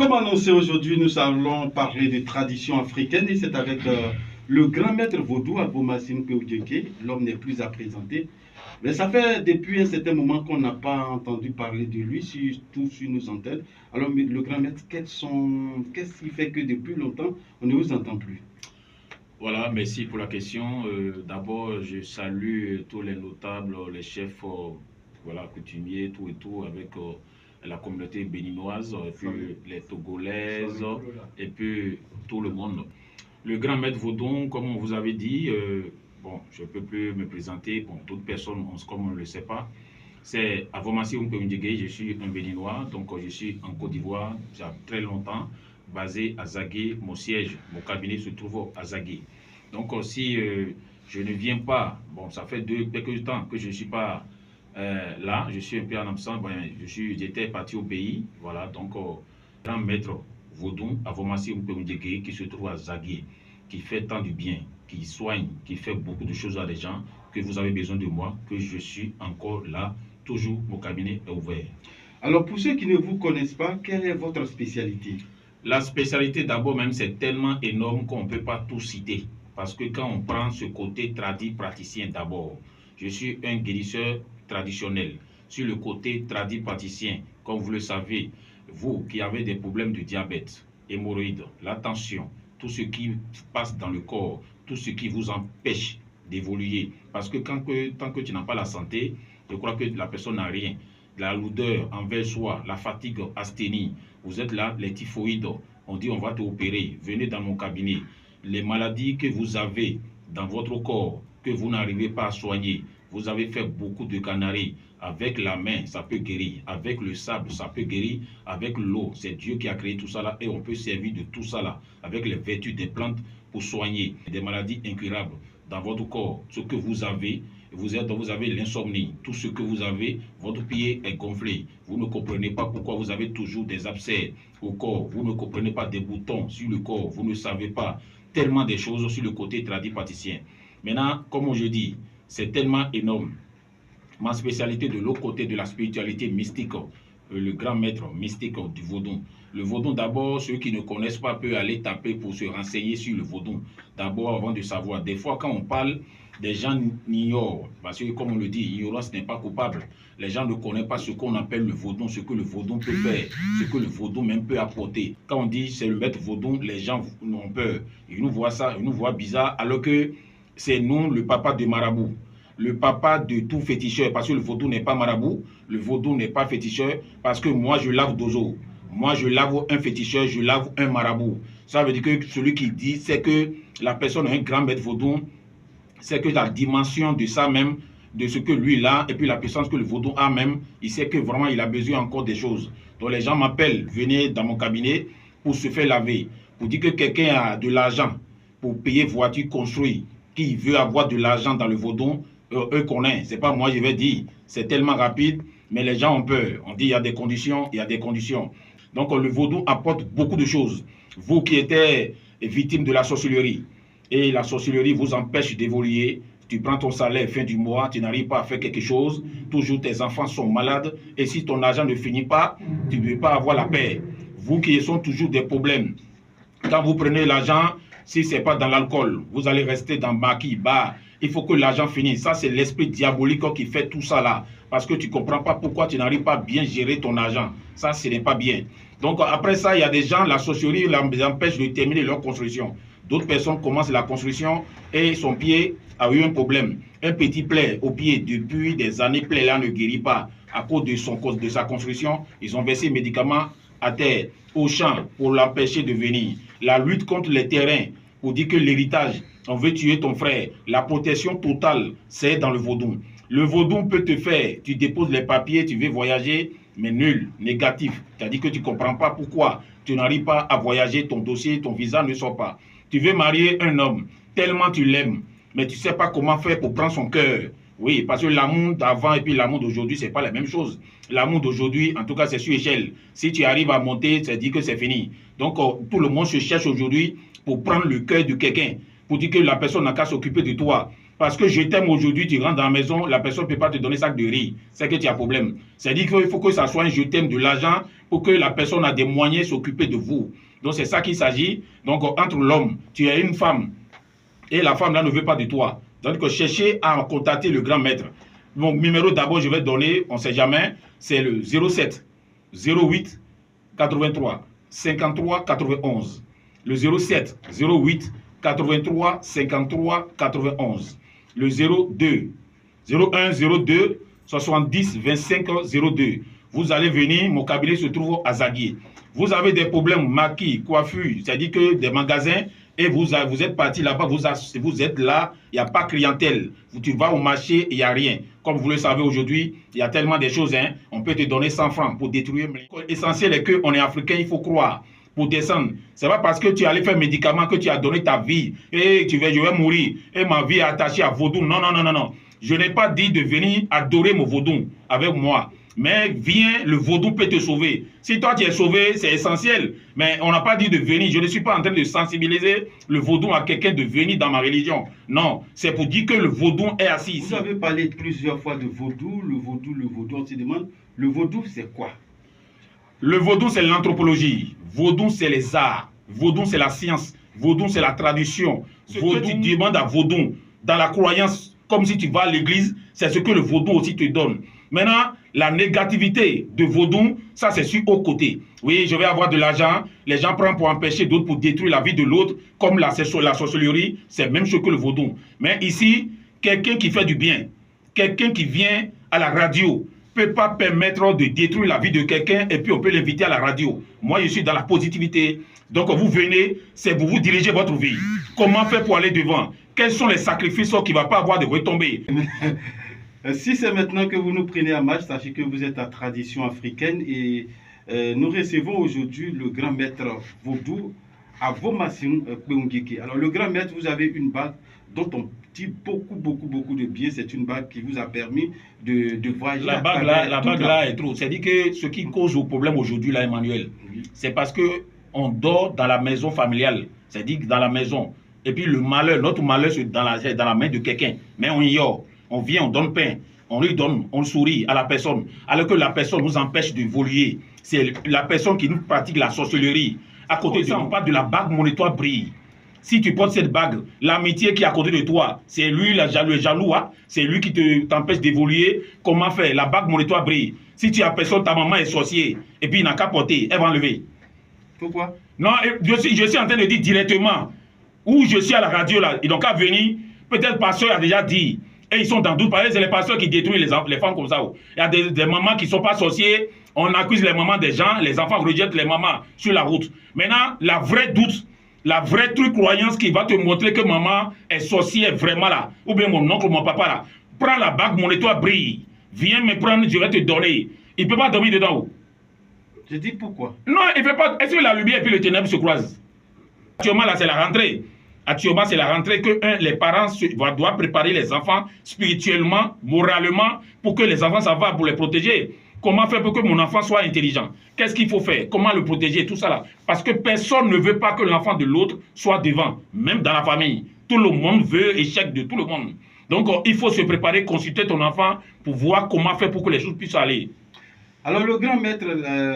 comme annoncé aujourd'hui, nous allons parler des traditions africaines et c'est avec le grand maître vaudou Abomassim Peudjeke. L'homme n'est plus à présenter. Mais ça fait depuis un certain moment qu'on n'a pas entendu parler de lui, surtout sur nos antennes. Alors, le grand maître, qu'est-ce qui fait que depuis longtemps, on ne vous entend plus? Voilà, merci pour la question. D'abord, je salue tous les notables, les chefs, voilà, coutumiers, tout et tout, avec la communauté béninoise, et puis les Togolaises, et puis tout le monde. Le grand maître Vaudon, comme on vous avait dit, bon, je ne peux plus me présenter, bon, d'autres personnes, comme on ne le sait pas. C'est Abomassim Peudjeke, je suis un Béninois, donc je suis en Côte d'Ivoire, il y a très longtemps, basé à Zagué, mon siège, mon cabinet se trouve à Zagué. Donc si je ne viens pas, bon, ça fait quelques temps que je ne suis pas là, je suis un peu en absence, ben, j'étais parti au pays, voilà, donc grand maître Vaudon, Abomassim Peudjeke, qui se trouve à Zagué, qui fait tant du bien, qui soigne, qui fait beaucoup de choses à des gens, que vous avez besoin de moi, que je suis encore là, toujours mon cabinet est ouvert. Alors pour ceux qui ne vous connaissent pas, quelle est votre spécialité? La spécialité d'abord même, c'est tellement énorme qu'on ne peut pas tout citer. Parce que quand on prend ce côté tradit praticien d'abord, je suis un guérisseur traditionnel. Sur le côté tradit praticien, comme vous le savez, vous qui avez des problèmes de diabète, hémorroïdes, la tension, tout ce qui passe dans le corps, tout ce qui vous empêche d'évoluer. Parce que tant que tu n'as pas la santé, je crois que la personne n'a rien. La lourdeur envers soi, la fatigue, asthénie, vous êtes là, les typhoïdes, on dit on va te opérer, venez dans mon cabinet. Les maladies que vous avez dans votre corps, que vous n'arrivez pas à soigner, vous avez fait beaucoup de canaries, avec la main, ça peut guérir, avec le sable, ça peut guérir, avec l'eau, c'est Dieu qui a créé tout ça là, et on peut servir de tout ça là, avec les vertus des plantes pour soigner des maladies incurables dans votre corps, ce que vous avez. Vous avez l'insomnie, tout ce que vous avez, votre pied est gonflé. Vous ne comprenez pas pourquoi vous avez toujours des abcès au corps. Vous ne comprenez pas des boutons sur le corps. Vous ne savez pas tellement des choses sur le côté tradipraticien. Maintenant, comme je dis, c'est tellement énorme. Ma spécialité de l'autre côté de la spiritualité mystique, le grand maître mystique du vaudon. Le vaudon, d'abord, ceux qui ne connaissent pas peuvent aller taper pour se renseigner sur le vaudon. D'abord, avant de savoir. Des fois, quand on parle, des gens ignorent, parce que comme on le dit, ignorance n'est pas coupable. Les gens ne connaissent pas ce qu'on appelle le vaudon, ce que le vaudon peut faire, ce que le vaudon même peut apporter. Quand on dit c'est le maître vaudon, les gens ont peur. Ils nous voient ça, ils nous voient bizarre, alors que c'est nous, le papa de marabout. Le papa de tout féticheur, parce que le vaudou n'est pas marabout, le vaudou n'est pas féticheur, parce que moi je lave d'ozo. Moi je lave un féticheur, je lave un marabout. Ça veut dire que celui qui dit, c'est que la personne est un grand maître vaudou, c'est que la dimension de ça même, de ce que lui a, et puis la puissance que le vaudou a même, il sait que vraiment il a besoin encore des choses. Donc les gens m'appellent, venez dans mon cabinet pour se faire laver, pour dire que quelqu'un a de l'argent pour payer voiture construite, qui veut avoir de l'argent dans le vaudou, eux connaissent, c'est pas moi je vais dire, c'est tellement rapide, mais les gens ont peur. On dit il y a des conditions, il y a des conditions. Donc le vaudou apporte beaucoup de choses. Vous qui êtes victime de la sorcellerie, et la sorcellerie vous empêche d'évoluer, tu prends ton salaire fin du mois, tu n'arrives pas à faire quelque chose, toujours tes enfants sont malades, et si ton argent ne finit pas, tu ne peux pas avoir la paix. Vous qui sont toujours des problèmes, quand vous prenez l'argent, si ce n'est pas dans l'alcool, vous allez rester dans maquis, bar. Il faut que l'argent finisse. Ça, c'est l'esprit diabolique qui fait tout ça là. Parce que tu ne comprends pas pourquoi tu n'arrives pas à bien gérer ton argent. Ça, ce n'est pas bien. Donc, après ça, il y a des gens, la sorcellerie les empêche de terminer leur construction. D'autres personnes commencent la construction et son pied a eu un problème. Un petit plaie au pied depuis des années, plaie là ne guérit pas. À cause de sa construction, ils ont versé médicaments à terre, au champ, pour l'empêcher de venir. La lutte contre les terrains, pour dire que l'héritage, on veut tuer ton frère. La protection totale, c'est dans le vaudou. Le vaudou peut te faire, tu déposes les papiers, tu veux voyager, mais nul, négatif. C'est-à-dire que tu ne comprends pas pourquoi tu n'arrives pas à voyager, ton dossier, ton visa ne sort pas. Tu veux marier un homme, tellement tu l'aimes, mais tu ne sais pas comment faire pour prendre son cœur. Oui, parce que l'amour d'avant et puis l'amour d'aujourd'hui, ce n'est pas la même chose. L'amour d'aujourd'hui, en tout cas, c'est sur échelle. Si tu arrives à monter, ça dit que c'est fini. Donc, tout le monde se cherche aujourd'hui pour prendre le cœur de quelqu'un, pour dire que la personne n'a qu'à s'occuper de toi. Parce que je t'aime aujourd'hui, tu rentres dans la maison, la personne ne peut pas te donner sac de riz. C'est que tu as problème. C'est-à-dire qu'il faut que ça soit un je t'aime de l'argent pour que la personne a des moyens de s'occuper de vous. Donc c'est ça qu'il s'agit. Donc entre l'homme, tu es une femme et la femme là ne veut pas de toi. Donc cherchez à contacter le grand maître. Mon numéro d'abord, je vais donner, on ne sait jamais, c'est le 07 08 83 53 91. Le 07 08 83 53 91. Le 02 01 02 70 25 02. Vous allez venir, mon cabinet se trouve à Zaguier. Vous avez des problèmes maquis, coiffure, c'est-à-dire que des magasins, et vous êtes parti là-bas, vous êtes là, il n'y a pas clientèle. Tu vas au marché, il n'y a rien. Comme vous le savez aujourd'hui, il y a tellement de choses, hein, on peut te donner 100 francs pour détruire. L'essentiel est qu'on est africain, il faut croire. Pour descendre, c'est pas parce que tu es allé faire médicament que tu as donné ta vie et je vais mourir et ma vie est attachée à vaudou. Non, non, non, non, non. Je n'ai pas dit de venir adorer mon vaudou avec moi. Mais viens, le vaudou peut te sauver. Si toi tu es sauvé, c'est essentiel. Mais on n'a pas dit de venir. Je ne suis pas en train de sensibiliser le vaudou à quelqu'un de venir dans ma religion. Non, c'est pour dire que le vaudou est assis ici. Vous avez parlé plusieurs fois de vaudou, le vaudou, le vaudou. On se demande, le vaudou c'est quoi? Le vaudou, c'est l'anthropologie. Vaudou, c'est les arts. Vaudou, c'est la science. Vaudou, c'est la tradition. Ce que tu demandes à vaudou, dans la croyance, comme si tu vas à l'église, c'est ce que le vaudou aussi te donne. Maintenant, la négativité de vaudou, ça c'est sur haut côté. Oui, je vais avoir de l'argent, les gens prennent pour empêcher d'autres, pour détruire la vie de l'autre, comme la sorcellerie, c'est même chose que le vaudou. Mais ici, quelqu'un qui fait du bien, quelqu'un qui vient à la radio, peut pas permettre de détruire la vie de quelqu'un et puis on peut l'inviter à la radio. Moi, je suis dans la positivité. Donc, vous venez, c'est pour vous diriger votre vie. Comment faire pour aller devant? Quels sont les sacrifices qui ne vont pas avoir de retombées? Si c'est maintenant que vous nous prenez à match, sachez que vous êtes à tradition africaine et nous recevons aujourd'hui le grand maître vaudou Avomassine Kpeungeke. Alors, le grand maître, vous avez une bague dont on dit beaucoup de bien. C'est une bague qui vous a permis de voyager. La bague là est trop. C'est-à-dire que ce qui cause le problème aujourd'hui, là, Emmanuel, c'est parce qu'on dort dans la maison familiale. C'est-à-dire dans la maison. Et puis le malheur, notre malheur, c'est dans la main de quelqu'un. Mais on ignore. On vient, on donne pain. On lui donne, on sourit à la personne. Alors que la personne nous empêche d'évoluer. C'est la personne qui nous pratique la sorcellerie. À côté de ça, on parle de la bague monétoire brille. Si tu portes cette bague, l'amitié qui est à côté de toi, c'est lui le jaloux, hein? C'est lui qui t'empêche d'évoluer. Comment faire? La bague monétoire brille. Si tu as personne, ta maman est sorcière, et puis il n'a qu'à porter, elle va enlever. Pourquoi? Non, je suis en train de dire directement, où je suis à la radio là, ils n'ont qu'à venir, peut-être le pasteur a déjà dit, et ils sont dans doute, parce que c'est les pasteurs qui détruisent les femmes comme ça. Il y a des mamans qui ne sont pas sorcières, on accuse les mamans des gens, les enfants rejettent les mamans sur la route. Maintenant, la vraie doute, la vraie truc croyance qui va te montrer que maman est sorcière vraiment là, ou bien mon oncle, mon papa là, prends la bague, mon étoile brille, viens me prendre, je vais te donner. Il ne peut pas dormir dedans. Je dis pourquoi? Non, il ne fait pas. Est-ce que la lumière et puis le ténèbre se croisent? Actuellement là, c'est la rentrée. Actuellement, c'est la rentrée que les parents doivent préparer les enfants spirituellement, moralement, pour que les enfants, ça va pour les protéger. Comment faire pour que mon enfant soit intelligent? Qu'est-ce qu'il faut faire? Comment le protéger? Tout ça là. Parce que personne ne veut pas que l'enfant de l'autre soit devant, même dans la famille. Tout le monde veut échec de tout le monde. Donc, il faut se préparer, consulter ton enfant pour voir comment faire pour que les choses puissent aller. Alors, le grand maître,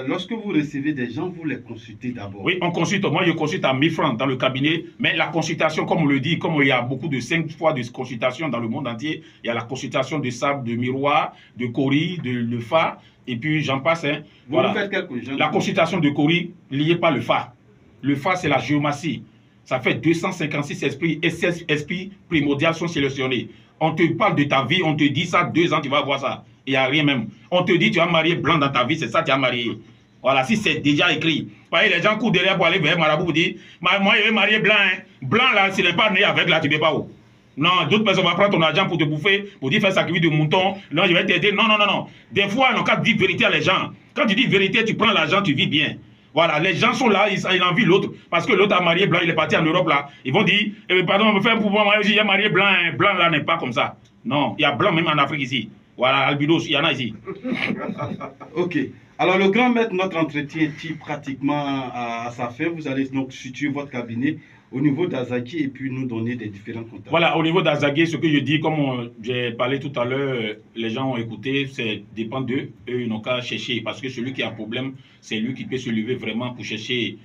lorsque vous recevez des gens, vous les consultez d'abord? Oui, on consulte. Moi, je consulte à 1000 francs dans le cabinet. Mais la consultation, comme on le dit, comme il y a beaucoup de 5 fois de consultation dans le monde entier, il y a la consultation de sable, de miroir, de cori, de fa, et puis j'en passe. Hein. Vous faites quelque chose? La consultation de cori liée par le fa. Le fa, c'est la géomatie. Ça fait 256 esprits, et 16 esprits primordiaux sont sélectionnés. On te parle de ta vie, on te dit ça, 2 ans, tu vas voir ça. Il n'y a rien même. On te dit, tu as marié blanc dans ta vie, c'est ça, tu as marié. Voilà, si c'est déjà écrit. Voyez, les gens courent derrière pour aller vers Marabout, pour dire, moi, je vais marier blanc. Hein. Blanc, là, s'il n'est pas né avec, là, tu ne peux pas où. Non, d'autres personnes vont prendre ton argent pour te bouffer, pour dire, faire sacrifice de mouton. Non, je vais t'aider. Non, non, non, non. Des fois, ils n'ont qu'à dire vérité à les gens. Quand tu dis vérité, tu prends l'argent, tu vis bien. Voilà, les gens sont là, ils envient l'autre, parce que l'autre a marié blanc, il est parti en Europe là. Ils vont dire, pardon, on me fait un pouvoir, moi j'ai marié blanc, hein. Blanc là n'est pas comme ça. Non, il y a blanc même en Afrique ici. Voilà, albinos, il y en a ici. Ok. Alors, le grand maître, notre entretien est pratiquement à sa fin. Vous allez donc situer votre cabinet au niveau d'Azaki et puis nous donner des différents contacts. Voilà, au niveau d'Azaki, ce que je dis, comme j'ai parlé tout à l'heure, les gens ont écouté, c'est dépend d'eux. Eux, ils n'ont qu'à chercher parce que celui qui a un problème, c'est lui qui peut se lever vraiment pour chercher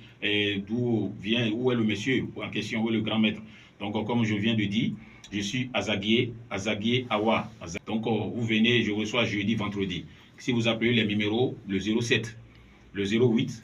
d'où vient, où est le monsieur en question, où est le grand maître. Donc, comme je viens de dire, je suis Azaguié Awa. Donc, vous venez, je reçois jeudi, vendredi. Si vous appelez les numéros, le 07, le 08,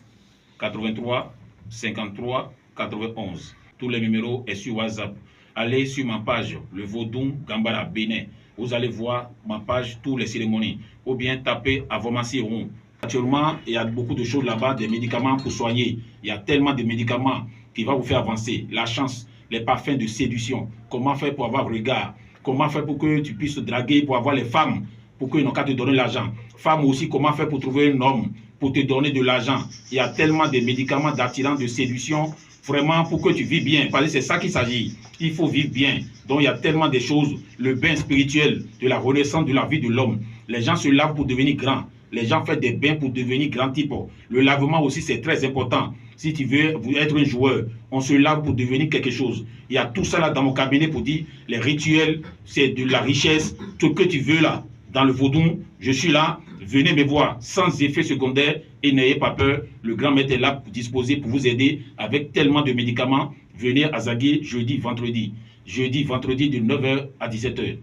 83, 53, 91. Tous les numéros sont sur WhatsApp. Allez sur ma page, le Vodou Gambara Bénin. Vous allez voir ma page, toutes les cérémonies. Ou bien tapez Avomassi Rond. Actuellement, il y a beaucoup de choses là-bas, des médicaments pour soigner. Il y a tellement de médicaments qui vont vous faire avancer. La chance, les parfums de séduction. Comment faire pour avoir regard? Comment faire pour que tu puisses draguer, pour avoir les femmes, pour qu'ils n'ont qu'à te donner l'argent. Femmes aussi, comment faire pour trouver un homme, pour te donner de l'argent. Il y a tellement de médicaments d'attirance, de séduction, vraiment pour que tu vis bien. Parce que c'est ça qu'il s'agit. Il faut vivre bien. Donc il y a tellement de choses. Le bain spirituel, de la renaissance de la vie de l'homme. Les gens se lavent pour devenir grands. Les gens font des bains pour devenir grands types. Le lavement aussi, c'est très important. Si tu veux être un joueur, on se lave pour devenir quelque chose. Il y a tout ça là dans mon cabinet pour dire, les rituels, c'est de la richesse. Tout ce que tu veux là, dans le vaudou, je suis là. Venez me voir sans effet secondaire et n'ayez pas peur. Le grand maître est là pour disposer, pour vous aider avec tellement de médicaments. Venez à Zaguié jeudi, vendredi. Jeudi, vendredi de 9h à 17h.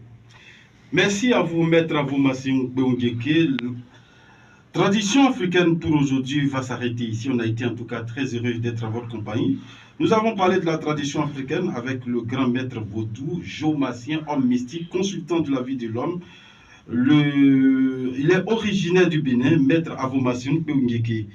Merci à vous, maître Avomassi Beungeke. Tradition africaine pour aujourd'hui va s'arrêter ici. On a été en tout cas très heureux d'être à votre compagnie. Nous avons parlé de la tradition africaine avec le grand maître vaudou, Jo Massien, homme mystique, consultant de la vie de l'homme. Il est originaire du Bénin, maître Avomassi Beungeke.